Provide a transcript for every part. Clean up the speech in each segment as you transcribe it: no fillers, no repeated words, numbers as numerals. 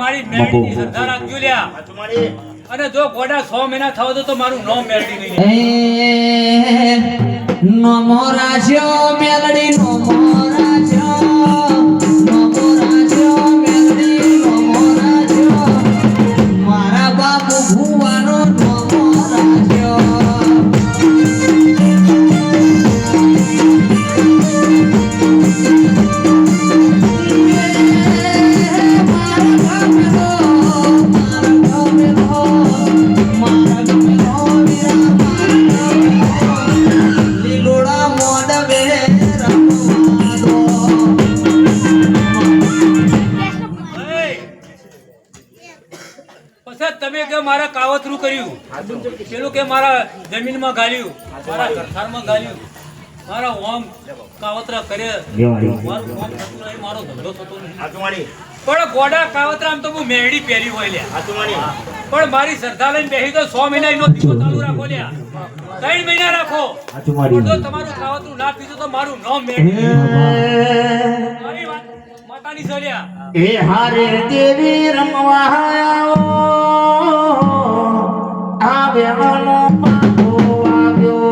મારી મેળડી શ્રદ્ધા રાખજો લ્યા અને જો ગોડા 100 મહિના થાવ તો મારું નામ મેળડી નહીં નમો રાશ્યો મેલડી નમો રાશ્યો મેલડી નમો રાશ્યો મારા બાપુ ભુવાનો નમો રાશ્યો તમે કે મારા કાવતરું કર્યું પેલું કે મારા જમીનમાં ગાલ્યું મારા ઘરખારમાં ગાલ્યું મારા ઓમ કાવતરા કરે મારું ઓમ થતું નહીં મારો ધંધો થતો નહીં પણ ગોડા કાવતરા આમ તો હું મેળી પહેરી હોય લ્યા પણ મારી શ્રદ્ધા લઈને બેસી તો 100 મહિના એનો દીવો ચાલુ રાખો લ્યા 3 મહિના રાખો પણ જો તમારું કાવતરું ના પીધું તો મારું નામ મેળી મારી વાત માતાની સળ્યા એ હારે દેવી રમવા આવ્યો પાકો આવ્યો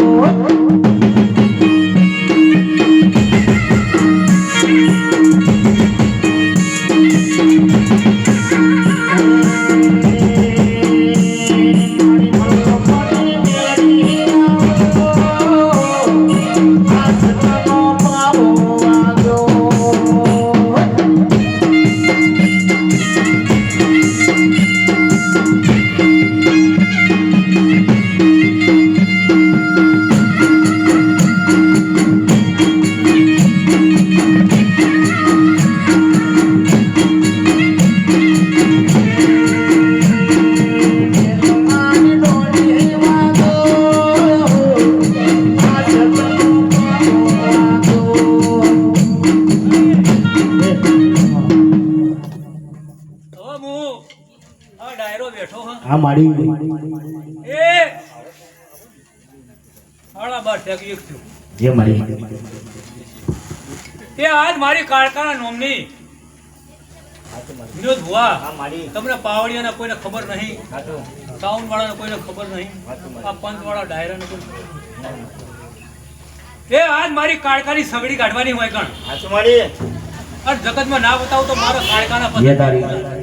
મારી એ આળા બાર ટેકી એક છું જે મારી તે આજ મારી કાળકાના નોમની વિનોદ ભુવા તમને પાવડિયાના કોઈને ખબર નહીં સાઉન્ડ વાળાને કોઈને ખબર નહીં આ પંચ વાળા ડાયરાને કોઈ એ આજ મારી કાળકાની સગડી કાઢવાની હોય કણ અને જગતમાં ના બતાવું તો મારા કાળકાના પદ